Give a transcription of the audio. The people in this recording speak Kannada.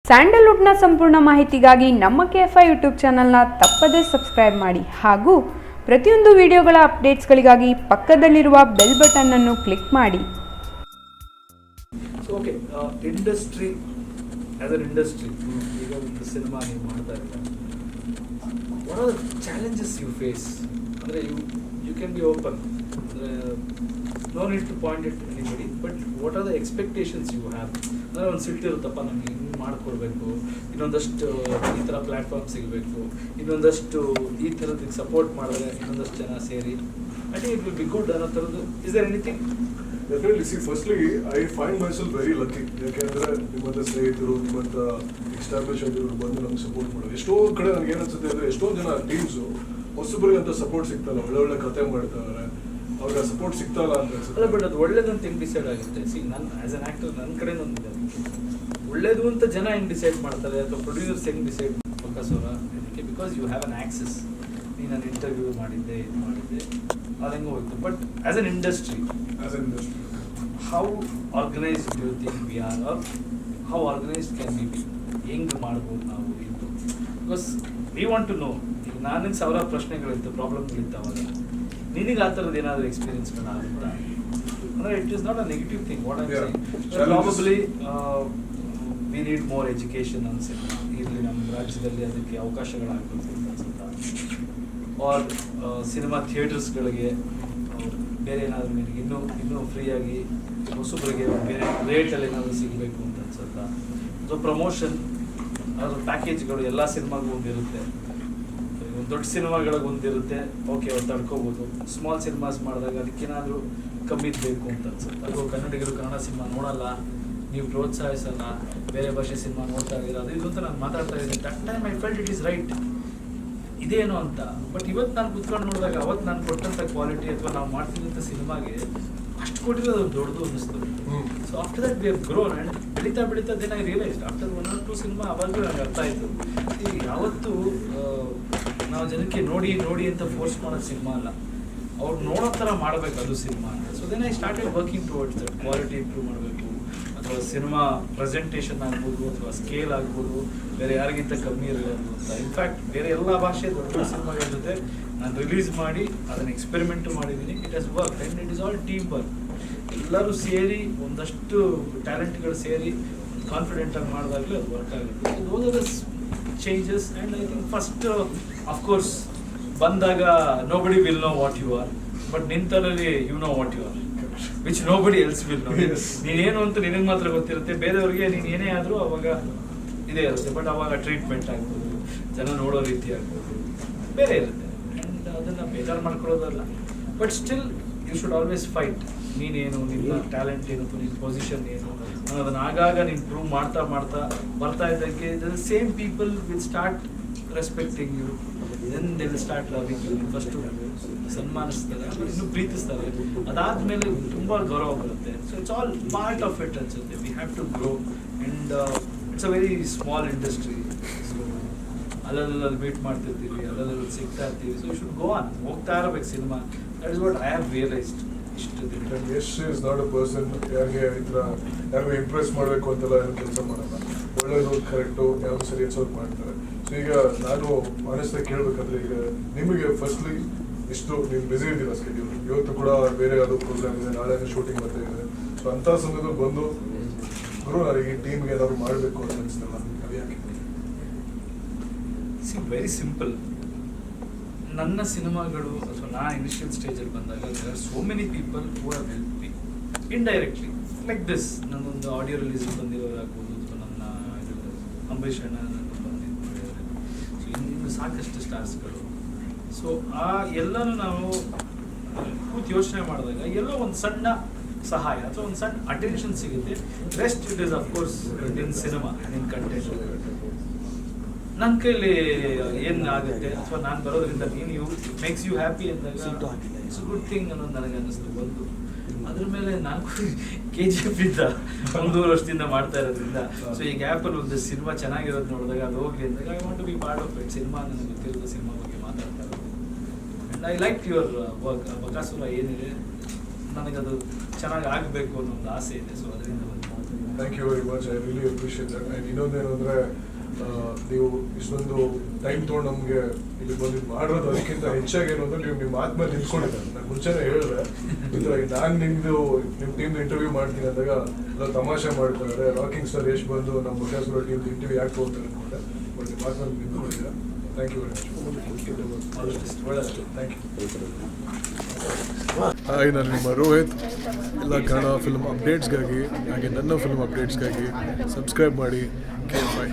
ಸ್ಯಾಂಡಲ್ವುಡ್ನ ಸಂಪೂರ್ಣ ಮಾಹಿತಿಗಾಗಿ ನಮ್ಮ ಕೆಎಫ್ಐ ಯೂಟ್ಯೂಬ್ ಚಾನಲ್ನ ತಪ್ಪದೇ ಸಬ್ಸ್ಕ್ರೈಬ್ ಮಾಡಿ ಹಾಗೂ ಪ್ರತಿಯೊಂದು ವಿಡಿಯೋಗಳ ಅಪ್ಡೇಟ್ಸ್ಗಳಿಗಾಗಿ ಪಕ್ಕದಲ್ಲಿರುವ ಬೆಲ್ ಬಟನ್ ಅನ್ನು ಕ್ಲಿಕ್ ಮಾಡಿ. So okay, industry as an industry ಈಗ ಒಂದು ಸಿನಿಮಾ ನೀವು ಮಾಡ್ತಾ ಇದ್ದೀರಾ, what are the challenges you face? ಅಂದರೆ ಯು ಕ್ಯಾನ್ ಬಿ ಓಪನ್, ಅಂದರೆ no need to point it anybody, but what are the expectations you have? ಅಂದರೆ ಒಂದು ಸಿಟ್ಟಿರುತ್ತಪ್ಪ, ನಮಗೆ ಹಿಂಗೆ ಮಾಡಿಕೊಡ್ಬೇಕು, ಇನ್ನೊಂದಷ್ಟು ಈ ಥರ ಪ್ಲ್ಯಾಟ್ಫಾರ್ಮ್ ಸಿಗಬೇಕು, ಇನ್ನೊಂದಷ್ಟು ಈ ಥರದಕ್ಕೆ ಸಪೋರ್ಟ್ ಮಾಡಿದ್ರೆ ಇನ್ನೊಂದಷ್ಟು ಜನ ಸೇರಿ I think it will be good ಅನ್ನೋ ಥರದ್ದು. Is there anything? Definitely. See, firstly, I find myself very lucky. ಯಾಕೆಂದರೆ ನಿಮ್ಮಂಥ ಸ್ನೇಹಿತರು, ನಿಮ್ಮಂಥ ಎಸ್ಟಾಬ್ಲಿಷ್ ಆಗಿರೋರು ಬಂದು ನಮ್ಗೆ ಸಪೋರ್ಟ್ ಮಾಡೋದು. ಎಷ್ಟೋ ಕಡೆ ನನಗೆ ಏನಿಸುತ್ತೆ ಅಂದರೆ, ಎಷ್ಟೊಂದು ಜನ ಟೀಮ್ಸು ಹೊಸಬ್ರಿಗೆ ಅಂತ ಸಪೋರ್ಟ್ ಸಿಗ್ತಲ್ಲ, ಒಳ್ಳೆ ಕತೆ ಮಾಡ್ತಾರೆ, ಅವ್ರಿಗೆ ಸಪೋರ್ಟ್ ಸಿಗ್ತಲ್ಲ ಅಂತ ಅನ್ಸುತ್ತೆ. ಅಲ್ಲ, ಬಟ್ ಅದು ಒಳ್ಳೇದಂತ ಹೆಂಗೆ ಡಿಸೈಡ್ ಆಗುತ್ತೆ? ಸಿ, ನಾನು ಆ್ಯಸ್ ಅನ್ ಆ್ಯಕ್ಟರ್ ನನ್ನ ಕಡೆ ಒಂದಿದೆ, ಒಳ್ಳೇದು ಅಂತ ಜನ ಹೆಂಗೆ ಡಿಸೈಡ್ ಮಾಡ್ತಾರೆ, ಅಥವಾ ಪ್ರೊಡ್ಯೂಸರ್ಸ್ ಹೆಂಗೆ ಡಿಸೈಡ್ ಫೋಕಸೋರ ಇದಕ್ಕೆ? Because you have an access. ನೀನು ನಾನು ಇಂಟರ್ವ್ಯೂ ಮಾಡಿದ್ದೆ, ಇದು ಮಾಡಿದ್ದೆ, ಅದು ಹೆಂಗೆ ಹೋಯ್ತು. But as an industry, how organized do you think we are, or how organized can we be? ಹೆಂಗೆ ಮಾಡ್ಬೋದು ನಾವು ಇದು? Because we want to know. ಈಗ ನನಗೆ ಸಾವಿರ ಪ್ರಶ್ನೆಗಳಿತ್ತು, ಪ್ರಾಬ್ಲಮ್ಗಳಿರ್ತಾವಾಗ, ನಿನಗೆ ಆ ಥರದ್ದು ಏನಾದರೂ ಎಕ್ಸ್ಪೀರಿಯನ್ಸ್ಗಳಾಗುತ್ತಾ? ಅಂದರೆ it is not a negative thing. What I saying, probably we need more education ಅನ್ಸುತ್ತೆ. ಇಲ್ಲಿ ನಮ್ಮ ರಾಜ್ಯದಲ್ಲಿ ಅದಕ್ಕೆ ಅವಕಾಶಗಳಾಗಬೇಕು ಅಂತ ಅನ್ಸುತ್ತಾ? ಆರ್ ಸಿನಿಮಾ ಥಿಯೇಟರ್ಸ್ಗಳಿಗೆ ಬೇರೆ ಏನಾದರೂ ನಿನಗೆ ಇನ್ನೂ ಫ್ರೀಯಾಗಿ ಹೊಸಬರಿಗೆ ಬೇರೆ ರೇಟಲ್ಲಿ ಏನಾದರೂ ಸಿಗಬೇಕು ಅಂತ ಅನ್ಸುತ್ತಾ? ಸೊ ಪ್ರಮೋಷನ್ ಅದ್ರ ಪ್ಯಾಕೇಜ್ಗಳು ಎಲ್ಲ ಸಿನಿಮಾಗೂ ಒಂದಿರುತ್ತೆ. ಒಂದು ದೊಡ್ಡ ಸಿನಿಮಾಗಳಿಗೆ ಒಂದಿರುತ್ತೆ, ಓಕೆ ಅವ್ರು ತಡ್ಕೋಬೋದು. ಸ್ಮಾಲ್ ಸಿನಿಮಾಸ್ ಮಾಡಿದಾಗ ಅದಕ್ಕೇನಾದರೂ ಕಮ್ಮಿ ಬೇಕು ಅಂತ ಅನ್ಸುತ್ತೆ. ಅದು ಕನ್ನಡಿಗರು ಕನ್ನಡ ಸಿನಿಮಾ ನೋಡಲ್ಲ, ನೀವು ಪ್ರೋತ್ಸಾಹಿಸಲ್ಲ, ಬೇರೆ ಭಾಷೆ ಸಿನಿಮಾ ನೋಡ್ತಾ ಇದ್ದೀರಾ, ಅದು ಇದು ಅಂತ ನಾನು ಮಾತಾಡ್ತಾ ಇದ್ದೀನಿ. That time I felt it is right, ಇದೇನು ಅಂತ. ಬಟ್ ಇವತ್ತು ನಾನು ಕುತ್ಕೊಂಡು ನೋಡಿದಾಗ ಅವತ್ತು ನಾನು ಕೊಟ್ಟಂಥ ಕ್ವಾಲಿಟಿ ಅಥವಾ ನಾವು ಮಾಡ್ತಿದ್ದಂಥ ಸಿನಿಮಾಗೆ ಅಷ್ಟು ಕೊಟ್ಟಿರೋದು ದೊಡ್ಡದು ಅನ್ನಿಸ್ತು. So after that we have grown. And ಬೆಳೀತಾ then I realised after 1 or 2 cinema ಅವಾಗಲೂ ನನಗೆ ಅರ್ಥ ಆಯಿತು, ಈ ಯಾವತ್ತೂ ನಾವು ಜನಕ್ಕೆ ನೋಡಿ ಅಂತ ಫೋರ್ಸ್ ಮಾಡೋದು ಸಿನಿಮಾ ಅಲ್ಲ, ಅವ್ರು ನೋಡೋ ಥರ ಮಾಡಬೇಕು ಅದು ಸಿನಿಮಾ ಅಂತ. So then I started working towards that. Quality improve ಮಾಡಬೇಕು, ಅಥವಾ ಸಿನಿಮಾ ಪ್ರೆಸೆಂಟೇಷನ್ ಆಗ್ಬೋದು, ಅಥವಾ ಸ್ಕೇಲ್ ಆಗ್ಬೋದು, ಬೇರೆ ಯಾರಿಗಿಂತ ಕಮ್ಮಿ ಇರಬಾರ್ದು ಅಂತ. ಇನ್ಫ್ಯಾಕ್ಟ್ ಬೇರೆ ಎಲ್ಲ ಭಾಷೆ ದೊಡ್ಡ ಸಿನಿಮಾಗಳ ಜೊತೆ ನಾನು ರಿಲೀಸ್ ಮಾಡಿ ಅದನ್ನು ಎಕ್ಸ್ಪೆರಿಮೆಂಟು ಮಾಡಿದ್ದೀನಿ. It has work and it is all team work. ಎಲ್ಲರೂ ಸೇರಿ ಒಂದಷ್ಟು ಟ್ಯಾಲೆಂಟ್ಗಳು ಸೇರಿ ಕಾನ್ಫಿಡೆಂಟಾಗಿ ಮಾಡಿದಾಗಲೇ ಅದು ವರ್ಕ್ ಆಗುತ್ತೆ. Those are the changes. And I think first of course ಬಂದಾಗ nobody will know what you are, but ನಿಂತಲ್ಲಿ you know what you are, which nobody else will know. ನೀನೇನು ಅಂತ ನಿನಗೆ ಮಾತ್ರ ಗೊತ್ತಿರುತ್ತೆ, ಬೇರೆಯವ್ರಿಗೆ ನೀನು ಏನೇ ಆದರೂ ಅವಾಗ ಇದೇ ಇರುತ್ತೆ. ಬಟ್ ಅವಾಗ ಟ್ರೀಟ್ಮೆಂಟ್ ಆಗ್ಬೋದು, ಜನ ನೋಡೋ ರೀತಿ ಆಗ್ಬೋದು, ಬೇರೆ ಇರುತ್ತೆ. ಆ್ಯಂಡ್ ಅದನ್ನು ಬೇಜಾರು ಮಾಡ್ಕೊಳ್ಳೋದಲ್ಲ, but still you should always fight. ನೀನೇನು, ನಿನ್ನ ಟ್ಯಾಲೆಂಟ್ ಏನು, ನಿನ್ನ ಪೊಸಿಷನ್ ಏನು ಅನ್ನೋದನ್ನು ಆಗಾಗ ನೀನು ಪ್ರೂವ್ ಮಾಡ್ತಾ ಬರ್ತಾ ಇದ್ದಕ್ಕೆ the same people will start respecting you, then they will start loving you. First ಸನ್ಮಾನಿಸ್ತಾರೆ, ಇನ್ನೂ ಪ್ರೀತಿಸ್ತಾರೆ, ಅದಾದಮೇಲೆ ತುಂಬ ಗೌರವ ಬರುತ್ತೆ. So it's all part of it ಅನ್ಸುತ್ತೆ. We have to grow and it's a very small industry. So ಅಲ್ಲಲ್ಲಿ ಮೀಟ್ ಮಾಡ್ತಿರ್ತೀವಿ, ಅಲ್ಲಲ್ಲಿ ಸಿಗ್ತಾ ಇರ್ತೀವಿ. So you should go on, ಹೋಗ್ತಾ ಇರಬೇಕು cinema. That is what I have realised. ಇಷ್ಟು Yash is not a person ಯಾರಿಗೆ ಈ ಥರ ಯಾರಿಗೂ ಇಂಪ್ರೆಸ್ ಮಾಡಬೇಕು ಅಂತೆಲ್ಲ ಏನು ಕೆಲಸ ಮಾಡಲ್ಲ. ಒಳ್ಳೇದು ಕರೆಕ್ಟು ಯಾವುದು ಸರಿ ಅನ್ಸೋದು ಮಾಡ್ತಾರೆ. ಸೊ ಈಗ ನಾನು ಆನೆಸ್ಟಾಗಿ ಕೇಳಬೇಕಂದ್ರೆ, ಈಗ ನಿಮಗೆ ಫಸ್ಟ್ಲಿ ಇಷ್ಟು ನೀವು ಬಿಸಿ ಇದ್ದೀರ ಸ್ಕೆಡ್ಯೂಲ್, ಇವತ್ತು ಕೂಡ ಬೇರೆ ಯಾವುದೋ ಪ್ರೋಗ್ರಾಮ್ ಇದೆ, ನಾಳೆ ಶೂಟಿಂಗ್ ಬರ್ತಾ ಇದೆ. ಸೊ ಅಂಥ ಸಮಯದಲ್ಲಿ ಬಂದು ಗುರು ನನಗೆ ಈ ಟೀಮ್ಗೆ ಏನಾದ್ರು ಮಾಡಬೇಕು ಅಂತ ಅನಿಸ್ತಲ್ಲ, ಅದು ಯಾಕೆ? See, very simple. ನನ್ನ ಸಿನಿಮಾಗಳು ಅಥವಾ ನಾನು ಇನಿಷಿಯಲ್ ಸ್ಟೇಜಲ್ಲಿ ಬಂದಾಗ there are so many people who have help me indirectly like this. ನನ್ನೊಂದು ಆಡಿಯೋ ರಿಲೀಸ್ ಬಂದಿರೋರಾಗ್ಬೋದು, ಅಥವಾ ನನ್ನ ಅಂಬರೀಷ್ ಅಣ್ಣ ಬಂದಿದ್ದಾರೆ. ಸೊ ಇನ್ನು ಸಾಕಷ್ಟು ಸ್ಟಾರ್ಸ್ಗಳು. ಸೊ ಆ ಎಲ್ಲನೂ ನಾವು ಕೂತು ಯೋಚನೆ ಮಾಡಿದಾಗ ಎಲ್ಲೋ ಒಂದು ಸಣ್ಣ ಸಹಾಯ ಅಥವಾ ಒಂದು ಸಣ್ಣ ಅಟೆನ್ಷನ್ ಸಿಗುತ್ತೆ. Rest it is of course in cinema, in content. ನನ್ನ ಕೈಲಿ ಏನು ಆಗುತ್ತೆ ಅಥವಾ ನಾನು ಬರೋದ್ರಿಂದ ನೀನು ಮೇಕ್ಸ್ ಯು ಹ್ಯಾಪಿ ಅಂದಾಗ ಇಟ್ಸ್ ಗುಡ್ ಥಿಂಗ್ ಅನ್ನೋದು ನನಗೆ ಅನ್ನಿಸ್ತು. ಒಂದು ಅದ್ರ ಮೇಲೆ ನಾನು KGF ಇದ್ದ 1 ವರ್ಷದಿಂದ ಮಾಡ್ತಾ ಇರೋದ್ರಿಂದ, ಸೊ ಈ ಗ್ಯಾಪಲ್ಲಿ ಒಂದು ಸಿನಿಮಾ ಚೆನ್ನಾಗಿರೋದು ನೋಡಿದಾಗ ಅದು ಹೋಗ್ಲಿ ಅಂದಾಗ I want to be part of it. Cinema ನನಗೆ ಗೊತ್ತಿರೋದು ಸಿನಿಮಾ ಬಗ್ಗೆ ಮಾತಾಡ್ತಾ ಇರೋದು. And I like your work. Bakasura ಏನಿದೆ, ನನಗದು ಚೆನ್ನಾಗಿ ಆಗಬೇಕು ಅನ್ನೋ ಒಂದು ಆಸೆ ಇದೆ. ಸೊ ಅದರಿಂದ thank you very much. I really appreciate that. And ಇನ್ನೊಂದೇನು ಅಂದರೆ ನೀವು ಇಷ್ಟೊಂದು ಟೈಮ್ ತೊಗೊಂಡು ನಮಗೆ ಇಲ್ಲಿ ಬಂದಿದ್ದು ಮಾಡಿರೋದು ಅದಕ್ಕಿಂತ ಹೆಚ್ಚಾಗಿ ಏನು ಅಂದರೆ ನೀವು ನಿಮ್ಮ ಆತ್ಮ ನಿಂತ್ಕೊಂಡಿದ್ದಾರೆ. ನಾನು ಮುಂಚೆನೇ ಹೇಳಿದೆ ಈ ಥರ ನಾನು ನಿಮ್ಮ ಟೀಮ್ ಇಂಟರ್ವ್ಯೂ ಮಾಡ್ತೀನಿ ಅಂದಾಗ ಎಲ್ಲ ತಮಾಷೆ ಮಾಡ್ತಾರೆ, ರಾಕಿಂಗ್ ಸ್ಟಾರ್ ಯಶ್ ಬಂದು ನಮ್ಮ ಬಕಾಸುರ ಟೀಮ್ ಇಂಟರ್ವ್ಯೂ ಯಾಕೆ ಹೋಗ್ತಾರೆ ಅಂದ್ಕೊಂಡೆ. ಬಟ್ ನಿಮ್ಮ ಆತ್ಮ ನಿಂತ್ಕೊಂಡಿದ್ದೀರಾ. Thank you very much. Thank you. Hi, ನಾನು ನಿಮ್ಮ ರೋಹಿತ್. ಎಲ್ಲ ಕನ್ನಡ ಫಿಲ್ಮ್ ಅಪ್ಡೇಟ್ಸ್ಗಾಗಿ ಹಾಗೆ ನನ್ನ ಫಿಲ್ಮ್ ಅಪ್ಡೇಟ್ಸ್ಗಾಗಿ ಸಬ್ಸ್ಕ್ರೈಬ್ ಮಾಡಿ KFI.